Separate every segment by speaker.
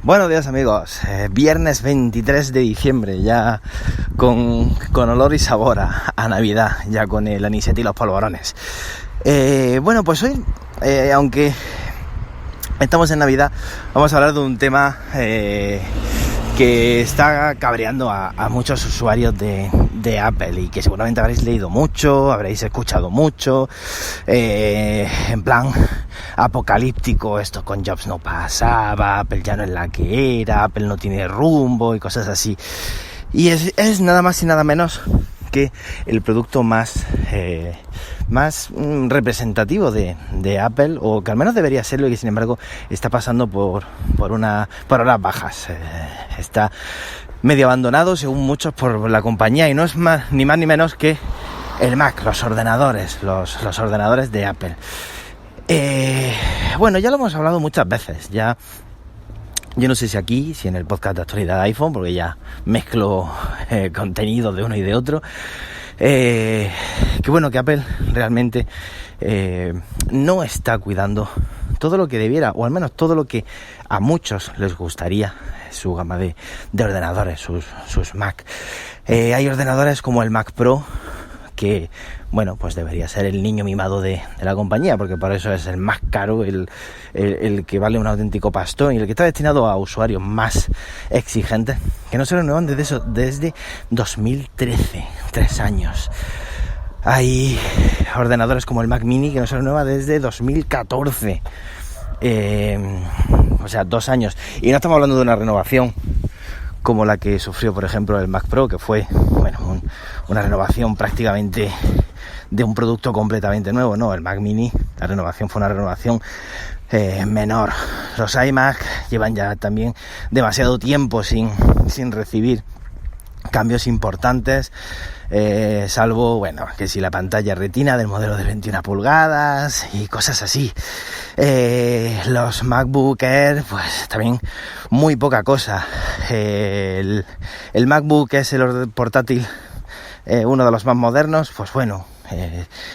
Speaker 1: Buenos días amigos, viernes 23 de diciembre, ya con olor y sabor a Navidad, ya con el anisete y los polvorones. Bueno, pues hoy, aunque estamos en Navidad, vamos a hablar de un tema que está cabreando a muchos usuarios de Apple y que seguramente habréis leído mucho, habréis escuchado mucho, en plan apocalíptico, esto con Jobs no pasaba, Apple ya no es la que era, Apple no tiene rumbo y cosas así. Y es nada más y nada menos que el producto más representativo de Apple, o que al menos debería serlo, y que sin embargo está pasando por horas bajas. Está medio abandonado, según muchos, por la compañía, y no es ni más ni menos que el Mac, los ordenadores de Apple. Bueno, ya lo hemos hablado muchas veces, ya. Yo no sé si en el podcast de actualidad de iPhone, porque ya mezclo contenido de uno y de otro. Que bueno, que Apple realmente no está cuidando todo lo que debiera, o al menos todo lo que a muchos les gustaría, su gama de ordenadores, sus Mac. Hay ordenadores como el Mac Pro, que bueno, pues debería ser el niño mimado de la compañía, porque por eso es el más caro, el que vale un auténtico pastón, y el que está destinado a usuarios más exigentes, que no se renuevan desde 2013, 3 años. Hay ordenadores como el Mac Mini que no se renueva desde 2014, o sea, 2 años, y no estamos hablando de una renovación como la que sufrió, por ejemplo, el Mac Pro, que fue, bueno, una renovación prácticamente de un producto completamente nuevo. No, el Mac Mini, la renovación fue una renovación menor. Los iMac llevan ya también demasiado tiempo sin recibir cambios importantes, salvo, bueno, que si la pantalla retina del modelo de 21 pulgadas y cosas así. Los MacBook Air, pues también muy poca cosa. El MacBook es el portátil, uno de los más modernos, pues bueno,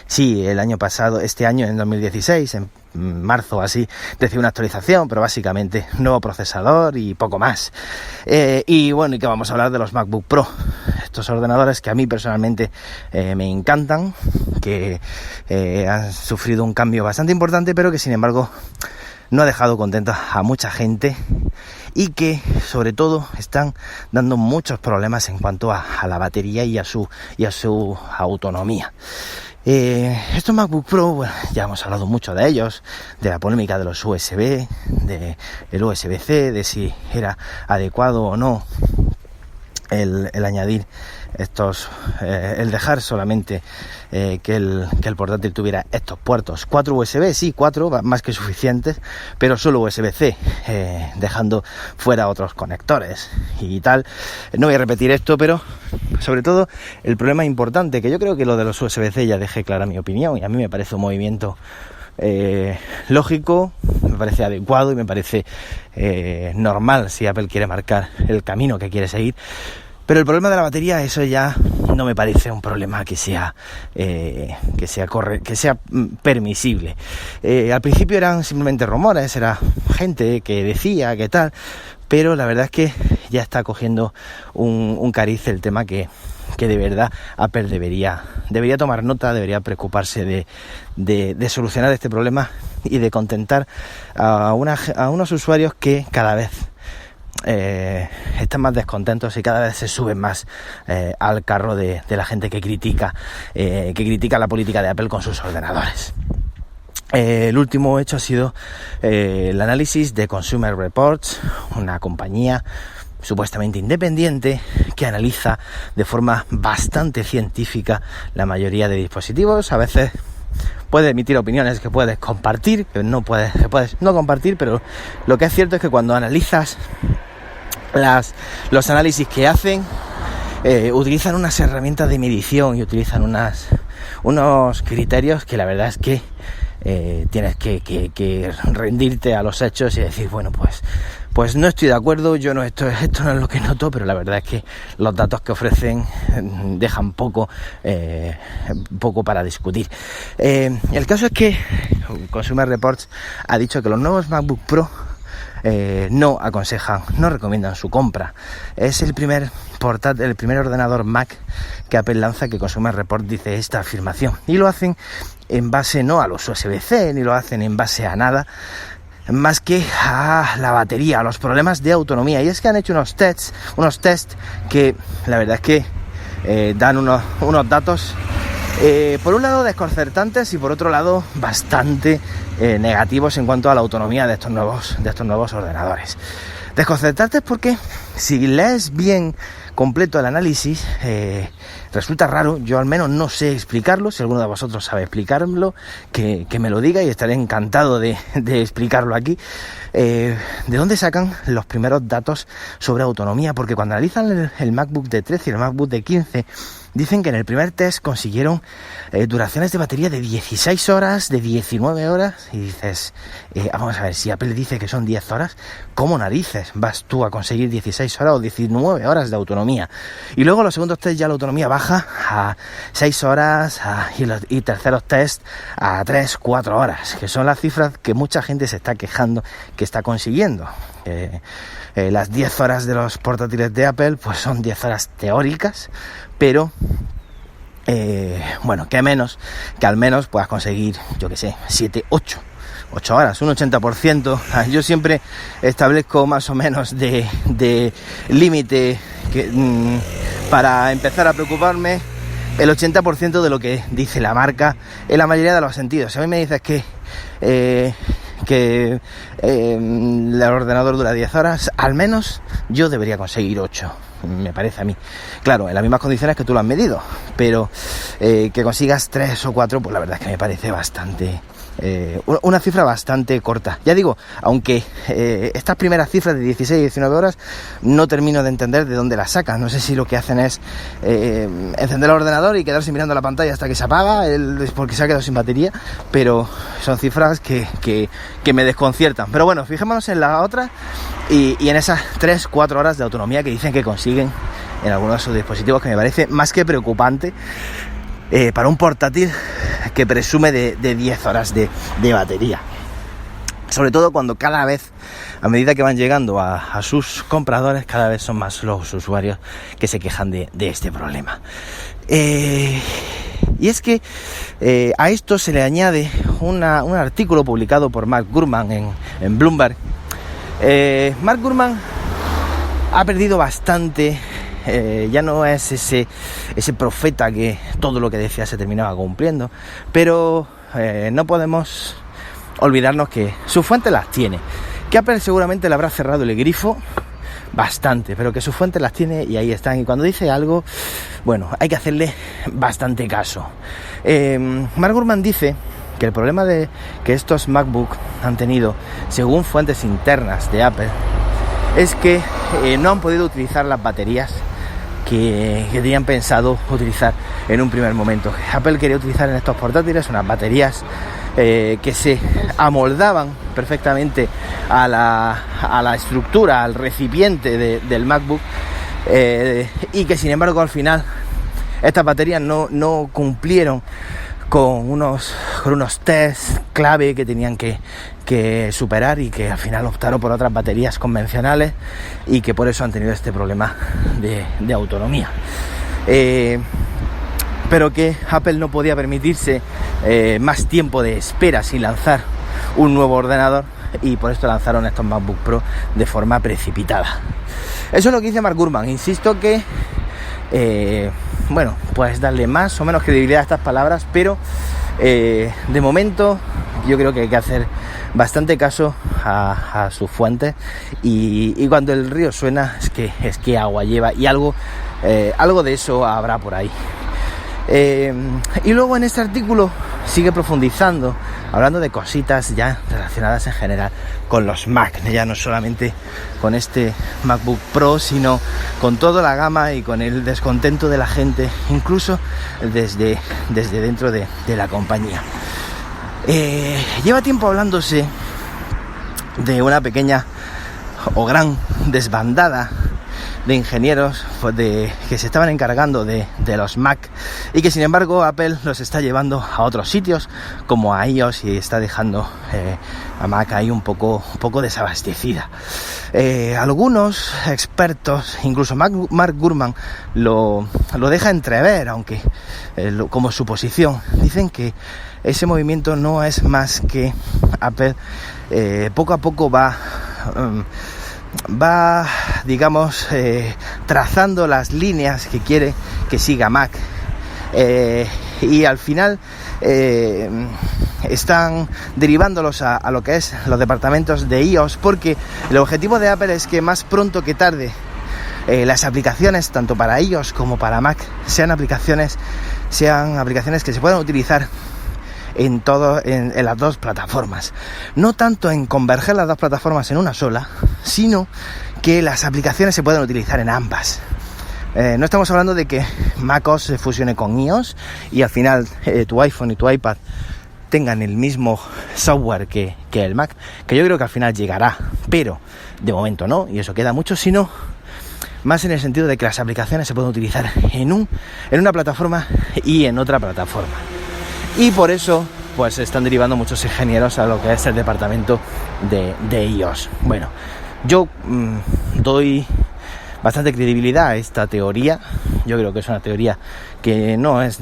Speaker 1: sí, el año pasado, este año, en 2016, en marzo así, recibió una actualización, pero básicamente nuevo procesador y poco más. Y bueno, y que vamos a hablar de los MacBook Pro, estos ordenadores que a mí personalmente me encantan, que han sufrido un cambio bastante importante, pero que sin embargo no ha dejado contenta a mucha gente, y que sobre todo están dando muchos problemas en cuanto a la batería y a su autonomía. Estos MacBook Pro, bueno, ya hemos hablado mucho de ellos, de la polémica de los USB, de el USB-C, de si era adecuado o no el añadir estos, el dejar solamente que el portátil tuviera estos puertos. 4 USB, sí, 4, más que suficientes, pero solo USB-C, dejando fuera otros conectores y tal. No voy a repetir esto, pero sobre todo el problema importante, que yo creo que lo de los USB-C ya dejé clara mi opinión, y a mí me parece un movimiento lógico, me parece adecuado y me parece normal si Apple quiere marcar el camino que quiere seguir. Pero el problema de la batería, eso ya no me parece un problema que sea permisible. Al principio eran simplemente rumores, era gente que decía que tal, pero la verdad es que ya está cogiendo un cariz el tema que de verdad Apple debería tomar nota, debería preocuparse de solucionar este problema y de contentar a unos usuarios que cada vez están más descontentos y cada vez se suben más al carro de la gente que critica la política de Apple con sus ordenadores. El último hecho ha sido el análisis de Consumer Reports, una compañía supuestamente independiente que analiza de forma bastante científica la mayoría de dispositivos. A veces puede emitir opiniones que puedes compartir, que puedes no compartir, pero lo que es cierto es que cuando analizas los análisis que hacen, utilizan unas herramientas de medición y utilizan unos criterios que la verdad es que tienes que rendirte a los hechos y decir, bueno, pues no estoy de acuerdo, esto no es lo que noto, pero la verdad es que los datos que ofrecen dejan poco para discutir. El caso es que Consumer Reports ha dicho que los nuevos MacBook Pro no recomiendan su compra. Es el primer ordenador Mac que Apple lanza que Consumer Report dice esta afirmación, y lo hacen en base no a los USB-C, ni lo hacen en base a nada más que a la batería, a los problemas de autonomía. Y es que han hecho unos tests que la verdad es que dan unos datos por un lado desconcertantes y por otro lado bastante negativos en cuanto a la autonomía de estos nuevos ordenadores. Desconcertantes porque si lees bien completo el análisis resulta raro. Yo al menos no sé explicarlo. Si alguno de vosotros sabe explicarlo, que me lo diga y estaré encantado de explicarlo aquí. ¿De dónde sacan los primeros datos sobre autonomía? Porque cuando analizan el MacBook de 13 y el MacBook de 15, dicen que en el primer test consiguieron duraciones de batería de 16 horas, de 19 horas, y dices, vamos a ver, si Apple dice que son 10 horas, ¿cómo narices vas tú a conseguir 16 horas o 19 horas de autonomía? Y luego los segundos test ya la autonomía baja a 6 horas y terceros test a 3, 4 horas, que son las cifras que mucha gente se está quejando que está consiguiendo. Las 10 horas de los portátiles de Apple pues son 10 horas teóricas, pero bueno, que al menos puedas conseguir, yo que sé, 7, 8 horas, un 80%. Yo siempre establezco más o menos de límite para empezar a preocuparme el 80% de lo que dice la marca en la mayoría de los sentidos. Si a mí me dices que el ordenador dura 10 horas, al menos yo debería conseguir 8, me parece a mí. Claro, en las mismas condiciones que tú lo has medido, pero que consigas 3 o 4, pues la verdad es que me parece bastante... una cifra bastante corta. Ya digo, aunque estas primeras cifras de 16 y 19 horas no termino de entender de dónde las sacan. No sé si lo que hacen es encender el ordenador y quedarse mirando la pantalla hasta que se apaga porque se ha quedado sin batería, pero son cifras que me desconciertan. Pero bueno, fijémonos en la otra y en esas 3-4 horas de autonomía que dicen que consiguen en algunos de sus dispositivos, que me parece más que preocupante para un portátil que presume de 10 horas de batería. Sobre todo cuando cada vez, a medida que van llegando a sus compradores, cada vez son más los usuarios que se quejan de este problema. Y es que a esto se le añade un artículo publicado por Mark Gurman en Bloomberg. Mark Gurman ha perdido bastante. Ya no es ese profeta que todo lo que decía se terminaba cumpliendo, pero no podemos olvidarnos que sus fuentes las tiene, que Apple seguramente le habrá cerrado el grifo bastante, pero que sus fuentes las tiene y ahí están, y cuando dice algo, bueno, hay que hacerle bastante caso. Mark Gurman dice que el problema de que estos MacBook han tenido, según fuentes internas de Apple, es que no han podido utilizar las baterías que tenían pensado utilizar en un primer momento. Apple quería utilizar en estos portátiles unas baterías que se amoldaban perfectamente a la estructura, al recipiente del MacBook, y que sin embargo al final estas baterías no cumplieron con unos tests clave que tenían que superar, y que al final optaron por otras baterías convencionales y que por eso han tenido este problema de autonomía. Pero que Apple no podía permitirse más tiempo de espera sin lanzar un nuevo ordenador, y por esto lanzaron estos MacBook Pro de forma precipitada. Eso es lo que dice Mark Gurman. Insisto que bueno, puedes darle más o menos credibilidad a estas palabras, pero de momento yo creo que hay que hacer bastante caso a sus fuentes, y cuando el río suena es que agua lleva, y algo de eso habrá por ahí. Y luego en este artículo sigue profundizando, hablando de cositas ya relacionadas en general con los Mac, ya no solamente con este MacBook Pro, sino con toda la gama y con el descontento de la gente, incluso desde dentro de la compañía. Lleva tiempo hablándose de una pequeña o gran desbandada de ingenieros que se estaban encargando de los Mac, y que sin embargo Apple los está llevando a otros sitios como a iOS, y está dejando a Mac ahí un poco desabastecida. Algunos expertos, incluso Mark Gurman lo deja entrever, aunque como suposición, dicen que ese movimiento no es más que Apple poco a poco va, digamos, trazando las líneas que quiere que siga Mac, y al final están derivándolos a lo que es los departamentos de iOS, porque el objetivo de Apple es que más pronto que tarde las aplicaciones, tanto para iOS como para Mac, sean aplicaciones que se puedan utilizar en las dos plataformas. No tanto en converger las dos plataformas en una sola, sino que las aplicaciones se puedan utilizar en ambas. No estamos hablando de que macOS se fusione con iOS y al final tu iPhone y tu iPad tengan el mismo software que el Mac, que yo creo que al final llegará, pero de momento no, y eso queda mucho, sino más en el sentido de que las aplicaciones se pueden utilizar en una plataforma y en otra plataforma. Y por eso pues se están derivando muchos ingenieros a lo que es el departamento de iOS. Bueno, yo doy bastante credibilidad a esta teoría. Yo creo que es una teoría que no es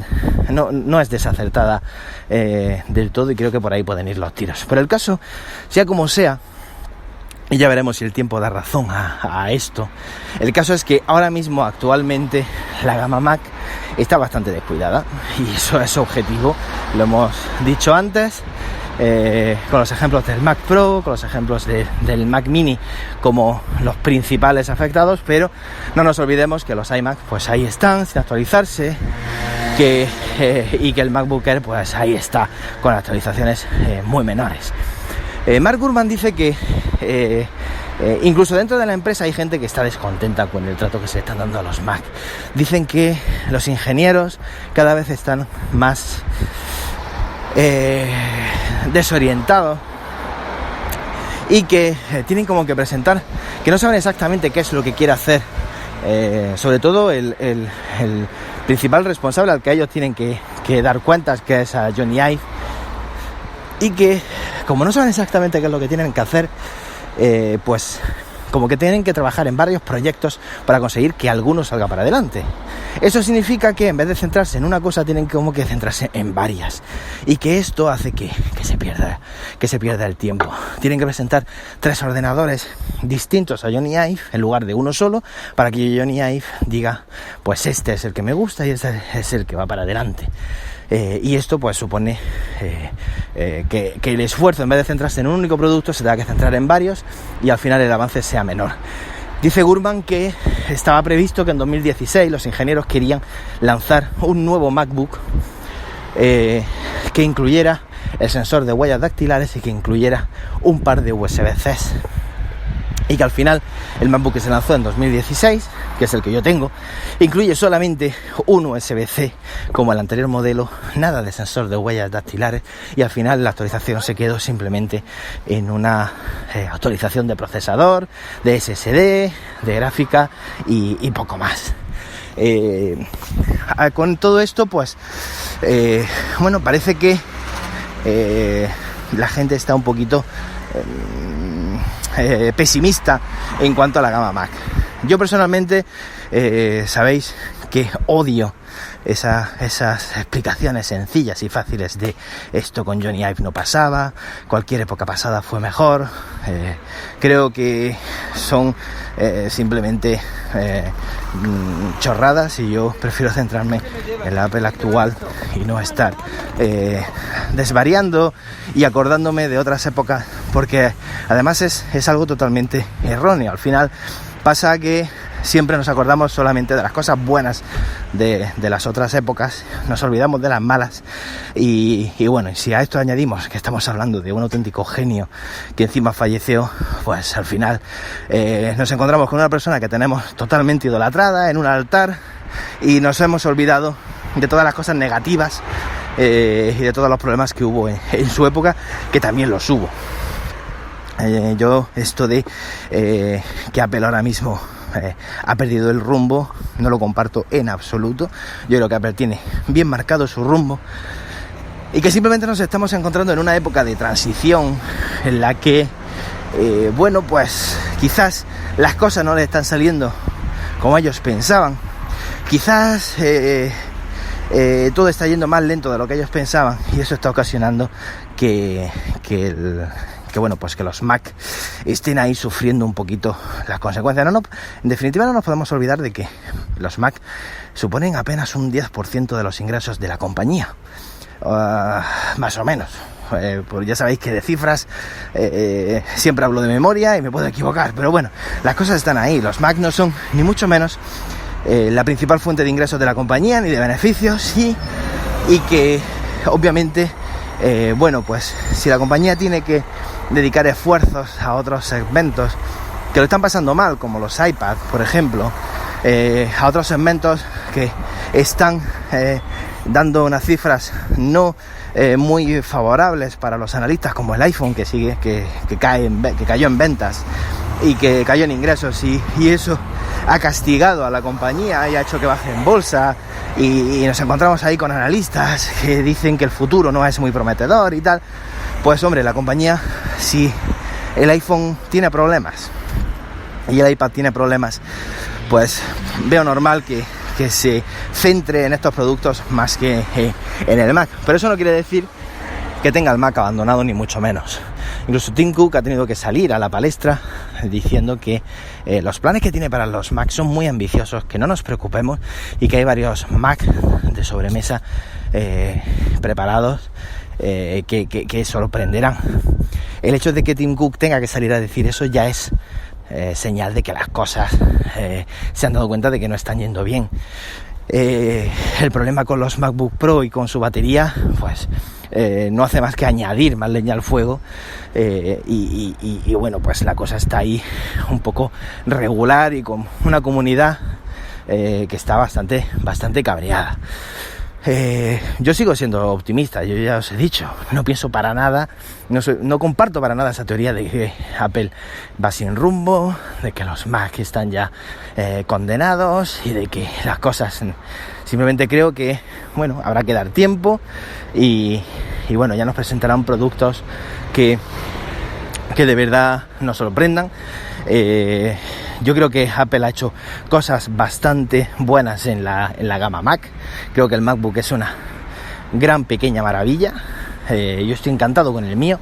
Speaker 1: desacertada del todo, y creo que por ahí pueden ir los tiros. Pero el caso, sea como sea, y ya veremos si el tiempo da razón a esto, el caso es que ahora mismo, actualmente, la gama Mac está bastante descuidada, y eso es objetivo, lo hemos dicho antes, con los ejemplos del Mac Pro, con los ejemplos del Mac Mini como los principales afectados, pero no nos olvidemos que los iMac pues ahí están sin actualizarse, y que el MacBook Air pues ahí está con actualizaciones muy menores. Mark Gurman dice que incluso dentro de la empresa hay gente que está descontenta con el trato que se están dando a los Mac. Dicen que los ingenieros cada vez están más desorientados, y que tienen como que presentar que no saben exactamente qué es lo que quiere hacer, sobre todo el principal responsable al que ellos tienen que dar cuentas, que es a Jony Ive, y que como no saben exactamente qué es lo que tienen que hacer, pues como que tienen que trabajar en varios proyectos para conseguir que alguno salga para adelante. Eso significa que en vez de centrarse en una cosa, tienen como que centrarse en varias, y que esto hace que se pierda el tiempo. Tienen que presentar 3 ordenadores distintos a Jony Ive en lugar de uno solo, para que Jony Ive diga, pues este es el que me gusta y este es el que va para adelante. Y esto pues supone que el esfuerzo, en vez de centrarse en un único producto, se tenga que centrar en varios, y al final el avance sea menor. Dice Gurman que estaba previsto que en 2016 los ingenieros querían lanzar un nuevo MacBook que incluyera el sensor de huellas dactilares y que incluyera un par de USB-C, y que al final el MacBook que se lanzó en 2016, que es el que yo tengo, incluye solamente un USB-C como el anterior modelo, nada de sensor de huellas dactilares, y al final la actualización se quedó simplemente en una actualización de procesador, de SSD, de gráfica y poco más. Con todo esto pues bueno, parece que la gente está un poquito pesimista en cuanto a la gama Mac. Yo personalmente sabéis que odio esas explicaciones sencillas y fáciles de esto con Jony Ive no pasaba, cualquier época pasada fue mejor. Creo que son simplemente chorradas, y yo prefiero centrarme en la Apple actual y no estar desvariando y acordándome de otras épocas, porque además es algo totalmente erróneo. Al final pasa que siempre nos acordamos solamente de las cosas buenas de las otras épocas, nos olvidamos de las malas, y bueno, si a esto añadimos que estamos hablando de un auténtico genio que encima falleció, pues al final nos encontramos con una persona que tenemos totalmente idolatrada en un altar, y nos hemos olvidado de todas las cosas negativas y de todos los problemas que hubo en su época, que también los hubo. Yo esto de que Apple ahora mismo ha perdido el rumbo no lo comparto en absoluto. Yo creo que Apple tiene bien marcado su rumbo y que simplemente nos estamos encontrando en una época de transición en la que bueno, pues quizás las cosas no les están saliendo como ellos pensaban, quizás todo está yendo más lento de lo que ellos pensaban, y eso está ocasionando que bueno, pues que los Mac estén ahí sufriendo un poquito las consecuencias. En definitiva, no nos podemos olvidar de que los Mac suponen apenas un 10% de los ingresos de la compañía, más o menos. Pues ya sabéis que de cifras siempre hablo de memoria y me puedo equivocar, pero bueno, las cosas están ahí. Los Mac no son ni mucho menos la principal fuente de ingresos de la compañía ni de beneficios, y que obviamente bueno, pues si la compañía tiene que dedicar esfuerzos a otros segmentos que lo están pasando mal, como los iPads, por ejemplo, a otros segmentos que están dando unas cifras no muy favorables para los analistas, como el iPhone, que cayó en ventas y que cayó en ingresos, y eso ha castigado a la compañía y ha hecho que baje en bolsa, y nos encontramos ahí con analistas que dicen que el futuro no es muy prometedor y tal. Pues hombre, la compañía, si el iPhone tiene problemas y el iPad tiene problemas, pues veo normal que se centre en estos productos más que en el Mac. Pero eso no quiere decir que tenga el Mac abandonado, ni mucho menos. Incluso Tim Cook ha tenido que salir a la palestra diciendo que los planes que tiene para los Mac son muy ambiciosos, que no nos preocupemos, y que hay varios Mac de sobremesa preparados que sorprenderán. El hecho de que Tim Cook tenga que salir a decir eso ya es señal de que las cosas se han dado cuenta de que no están yendo bien. El problema con los MacBook Pro y con su batería, pues no hace más que añadir más leña al fuego, y bueno, pues la cosa está ahí un poco regular y con una comunidad que está bastante cabreada. Yo sigo siendo optimista, yo ya os he dicho, no pienso para nada, no comparto para nada esa teoría de que Apple va sin rumbo, de que los Mac están ya condenados y de que las cosas, simplemente creo que, bueno, habrá que dar tiempo y bueno, ya nos presentarán productos que de verdad nos sorprendan. Yo creo que Apple ha hecho cosas bastante buenas en la gama Mac. Creo que el MacBook es una gran pequeña maravilla. Yo estoy encantado con el mío.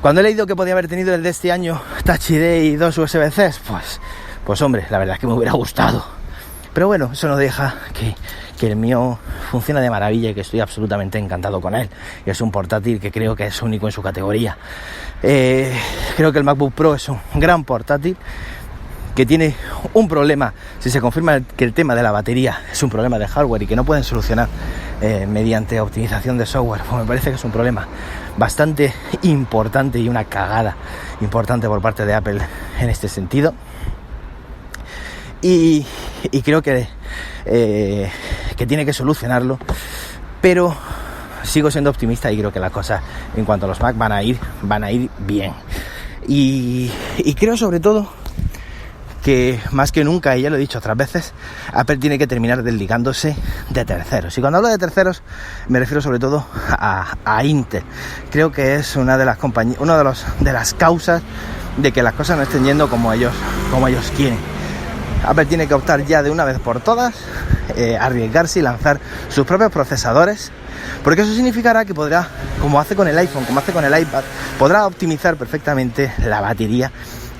Speaker 1: Cuando he leído que podía haber tenido el de este año Touch ID y 2 USB-C, pues hombre, la verdad es que me hubiera gustado. Pero bueno, eso no deja que el mío funciona de maravilla y que estoy absolutamente encantado con él. Y es un portátil que creo que es único en su categoría. Creo que el MacBook Pro es un gran portátil que tiene un problema, si se confirma que el tema de la batería es un problema de hardware y que no pueden solucionar mediante optimización de software, pues me parece que es un problema bastante importante y una cagada importante por parte de Apple en este sentido. Y creo que tiene que solucionarlo, pero sigo siendo optimista y creo que las cosas en cuanto a los Mac van a ir bien. Y creo sobre todo que más que nunca, y ya lo he dicho otras veces, Apple tiene que terminar desligándose de terceros. Y cuando hablo de terceros me refiero sobre todo a Intel. Creo que es una de las compañías, de las causas de que las cosas no estén yendo como ellos quieren. Apple tiene que optar ya de una vez por todas, arriesgarse y lanzar sus propios procesadores, porque eso significará que podrá, como hace con el iPhone, como hace con el iPad, podrá optimizar perfectamente la batería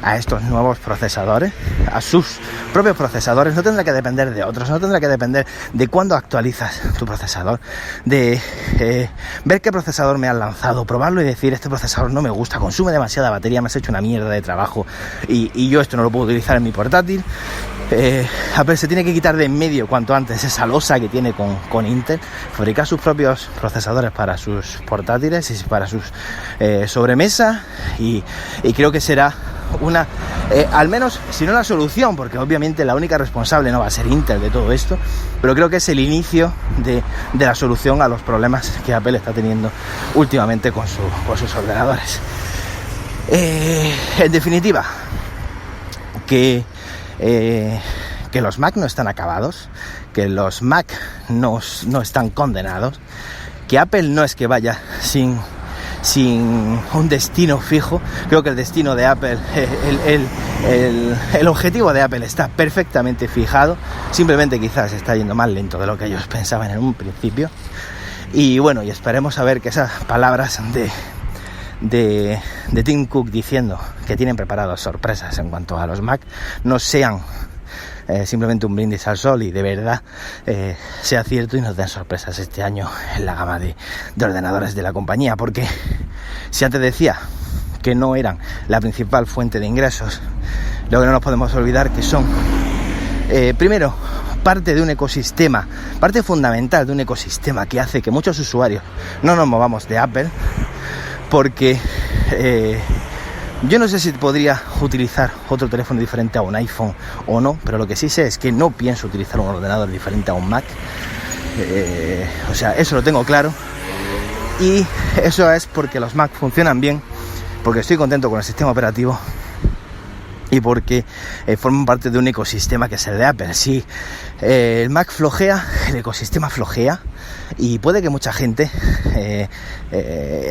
Speaker 1: a estos nuevos procesadores, a sus propios procesadores. No tendrá que depender de otros, no tendrá que depender de cuándo actualizas tu procesador, de ver qué procesador me han lanzado, probarlo y decir, este procesador no me gusta, consume demasiada batería, me has hecho una mierda de trabajo y yo esto no lo puedo utilizar en mi portátil. Apple se tiene que quitar de en medio cuanto antes esa losa que tiene con Intel, fabricar sus propios procesadores para sus portátiles y para sus sobremesa, y creo que será una, al menos, si no la solución, porque obviamente la única responsable no va a ser Intel de todo esto, pero creo que es el inicio de la solución a los problemas que Apple está teniendo últimamente con sus ordenadores. En definitiva, que los Mac no están acabados, que los Mac no están condenados, que Apple no es que vaya sin un destino fijo. Creo que el destino de Apple, el objetivo de Apple está perfectamente fijado, simplemente quizás está yendo más lento de lo que ellos pensaban en un principio. Y bueno, y esperemos a ver que esas palabras de Tim Cook diciendo que tienen preparadas sorpresas en cuanto a los Mac no sean simplemente un brindis al sol y de verdad sea cierto y nos den sorpresas este año en la gama de ordenadores de la compañía, porque si antes decía que no eran la principal fuente de ingresos, lo que no nos podemos olvidar que son primero parte de un ecosistema, parte fundamental de un ecosistema que hace que muchos usuarios no nos movamos de Apple, porque yo no sé si podría utilizar otro teléfono diferente a un iPhone o no, pero lo que sí sé es que no pienso utilizar un ordenador diferente a un Mac. O sea, eso lo tengo claro. Y eso es porque los Mac funcionan bien, porque estoy contento con el sistema operativo y porque forman parte de un ecosistema que es el de Apple. Si el Mac flojea, el ecosistema flojea, y puede que mucha gente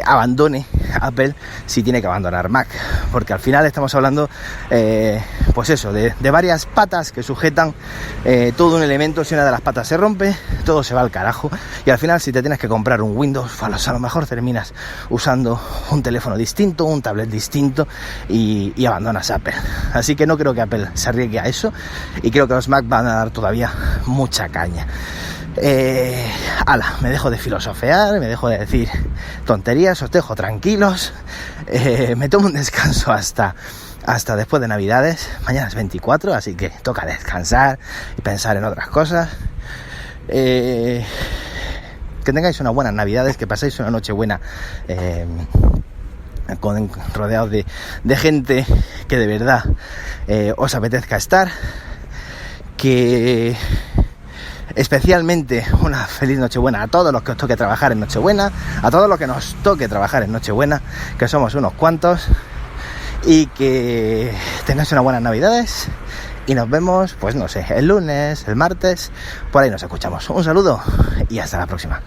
Speaker 1: abandone Apple si tiene que abandonar Mac, porque al final estamos hablando pues eso, de varias patas que sujetan todo un elemento. Si una de las patas se rompe, todo se va al carajo, y al final si te tienes que comprar un Windows, pues a lo mejor terminas usando un teléfono distinto, un tablet distinto, y abandonas Apple. Así que no creo que Apple se arriesgue a eso, y creo que los Mac van a dar todavía mucha caña. Me dejo de filosofear, me dejo de decir tonterías, os dejo tranquilos, me tomo un descanso hasta después de Navidades. Mañana es 24, así que toca descansar y pensar en otras cosas. Que tengáis unas buenas Navidades, que paséis una noche buena rodeados de gente que de verdad os apetezca estar, que especialmente una feliz Nochebuena a todos los que os toque trabajar en Nochebuena, a todos los que nos toque trabajar en Nochebuena, que somos unos cuantos, y que tengáis unas buenas Navidades, y nos vemos, pues no sé, el lunes, el martes, por ahí nos escuchamos. Un saludo y hasta la próxima.